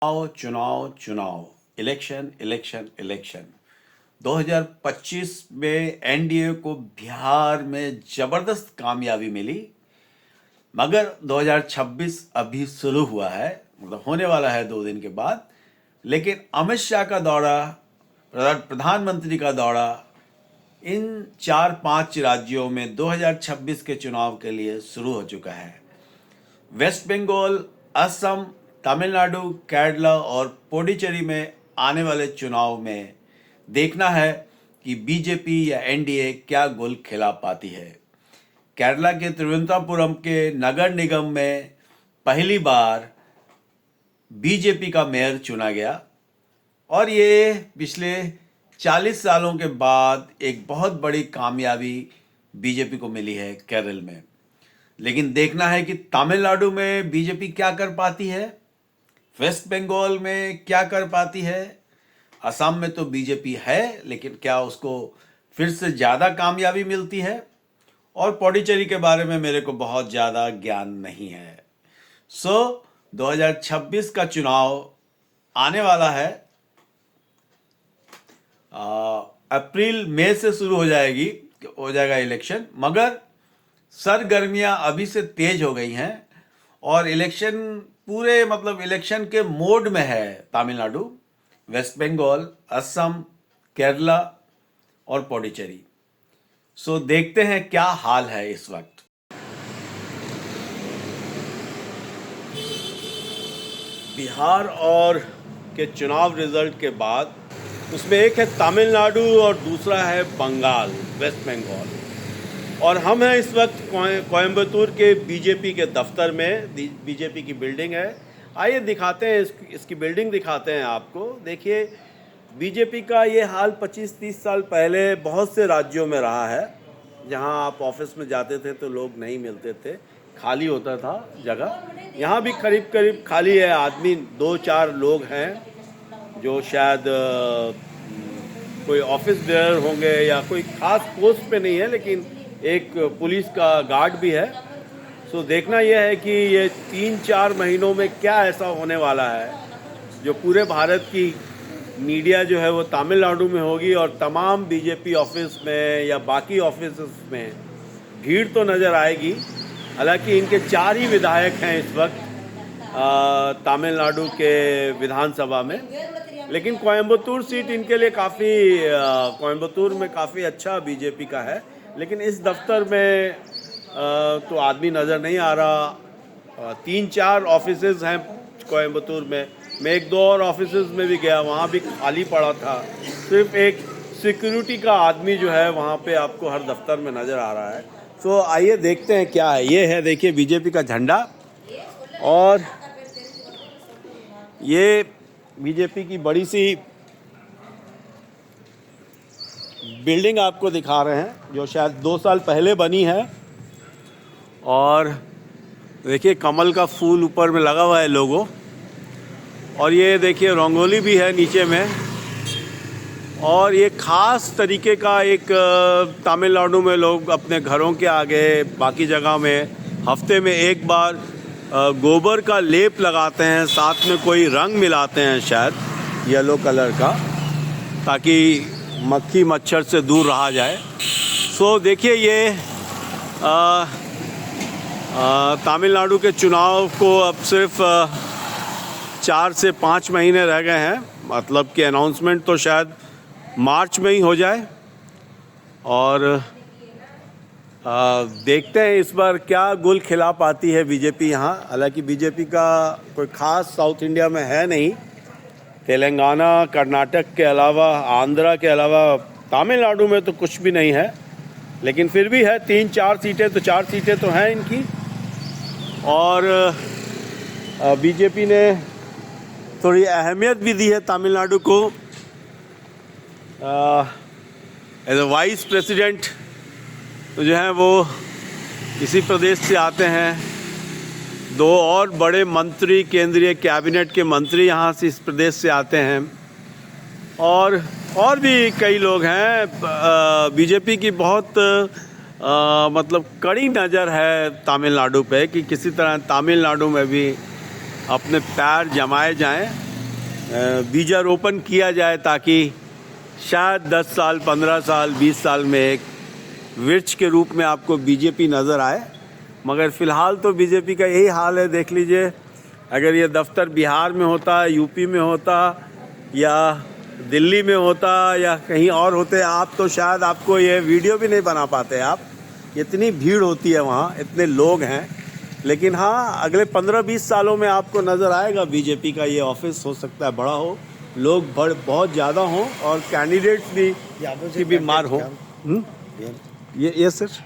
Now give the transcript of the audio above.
चुनाव चुनाव चुनाव, इलेक्शन इलेक्शन इलेक्शन। 2025 में एनडीए को बिहार में जबरदस्त कामयाबी मिली, मगर 2026 अभी शुरू हुआ है, मतलब होने वाला है 2 दिन के बाद। लेकिन अमित शाह का दौरा, प्रधानमंत्री का दौरा इन 4-5 राज्यों में 2026 के चुनाव के लिए शुरू हो चुका है। वेस्ट बंगाल, असम, तमिलनाडु, केरला और पुडुचेरी में आने वाले चुनाव में देखना है कि बीजेपी या एनडीए क्या गोल खिला पाती है। केरला के तिरुवनंतपुरम के नगर निगम में पहली बार बीजेपी का मेयर चुना गया और ये पिछले 40 सालों के बाद एक बहुत बड़ी कामयाबी बीजेपी को मिली है केरल में। लेकिन देखना है कि तमिलनाडु में बीजेपी क्या कर पाती है, वेस्ट बंगाल में क्या कर पाती है, असम में तो बीजेपी है लेकिन क्या उसको फिर से ज़्यादा कामयाबी मिलती है, और पुडुचेरी के बारे में मेरे को बहुत ज़्यादा ज्ञान नहीं है। 2026 का चुनाव आने वाला है, अप्रैल मई से शुरू हो जाएगा इलेक्शन, मगर सरगर्मियां अभी से तेज हो गई हैं और इलेक्शन पूरे मतलब इलेक्शन के मोड में है तमिलनाडु, वेस्ट बंगाल, असम, केरला और पुडुचेरी। देखते हैं क्या हाल है इस वक्त। बिहार और के चुनाव रिजल्ट के बाद उसमें एक है तमिलनाडु और दूसरा है बंगाल, वेस्ट बंगाल। और हम हैं इस वक्त कोयम्बतूर के बीजेपी के दफ्तर में। बीजेपी की बिल्डिंग है, आइए दिखाते हैं इसकी बिल्डिंग दिखाते हैं आपको। देखिए, बीजेपी का ये हाल 25-30 साल पहले बहुत से राज्यों में रहा है, जहां आप ऑफिस में जाते थे तो लोग नहीं मिलते थे, खाली होता था जगह। यहाँ भी करीब करीब खाली है, आदमी 2-4 लोग हैं जो शायद कोई ऑफिस बेयर होंगे या कोई खास पोस्ट पे नहीं है, लेकिन एक पुलिस का गार्ड भी है। देखना यह है कि ये 3-4 महीनों में क्या ऐसा होने वाला है जो पूरे भारत की मीडिया जो है वो तमिलनाडु में होगी, और तमाम बीजेपी ऑफिस में या बाकी ऑफिस में भीड़ तो नज़र आएगी। हालांकि इनके 4 ही विधायक हैं इस वक्त तमिलनाडु के विधानसभा में, लेकिन कोयम्बतूर सीट इनके लिए कोयम्बतूर में काफ़ी अच्छा बीजेपी का है। लेकिन इस दफ्तर में तो आदमी नज़र नहीं आ रहा। 3-4 ऑफिसेज हैं कोयम्बतूर में, मैं 1-2 और ऑफिसेज में भी गया, वहाँ भी खाली पड़ा था। सिर्फ एक सिक्योरिटी का आदमी जो है वहाँ पे आपको हर दफ्तर में नज़र आ रहा है। आइए देखते हैं क्या है। ये है, देखिए, बीजेपी का झंडा, और ये बीजेपी की बड़ी सी बिल्डिंग आपको दिखा रहे हैं जो शायद 2 साल पहले बनी है। और देखिए, कमल का फूल ऊपर में लगा हुआ है लोगो, और ये देखिए रंगोली भी है नीचे में। और ये खास तरीके का एक तमिलनाडु में लोग अपने घरों के आगे, बाकी जगह में हफ्ते में एक बार गोबर का लेप लगाते हैं, साथ में कोई रंग मिलाते हैं शायद येलो कलर का, ताकि मक्खी मच्छर से दूर रहा जाए। देखिए, ये तमिलनाडु के चुनाव को अब सिर्फ 4 से 5 महीने रह गए हैं, मतलब कि अनाउंसमेंट तो शायद मार्च में ही हो जाए। और देखते हैं इस बार क्या गुल खिला पाती है बीजेपी यहाँ। हालांकि बीजेपी का कोई खास साउथ इंडिया में है नहीं, तेलंगाना, कर्नाटक के अलावा, आंध्रा के अलावा तमिलनाडु में तो कुछ भी नहीं है, लेकिन फिर भी है 3-4 सीटें, तो 4 सीटें तो हैं इनकी। और बीजेपी ने थोड़ी अहमियत भी दी है तमिलनाडु को। एज ए वाइस प्रेसिडेंट तो जो है वो इसी प्रदेश से आते हैं। 2 और बड़े मंत्री, केंद्रीय कैबिनेट के मंत्री यहाँ से इस प्रदेश से आते हैं, और भी कई लोग हैं। बीजेपी की बहुत मतलब कड़ी नज़र है तमिलनाडु पे कि किसी तरह तमिलनाडु में भी अपने पैर जमाए जाएं बीजारोपण किया जाए ताकि शायद 10 साल, 15 साल, 20 साल में एक वृक्ष के रूप में आपको बीजेपी नज़र आए। मगर फ़िलहाल तो बीजेपी का यही हाल है। देख लीजिए, अगर ये दफ्तर बिहार में होता, यूपी में होता या दिल्ली में होता या कहीं और होते आप, तो शायद आपको ये वीडियो भी नहीं बना पाते आप। इतनी भीड़ होती है वहाँ, इतने लोग हैं। लेकिन हाँ, अगले 15-20 सालों में आपको नज़र आएगा बीजेपी का ये ऑफिस हो सकता है बड़ा हो, लोग बहुत ज़्यादा हों और कैंडिडेट्स भी मार हों। ये सर।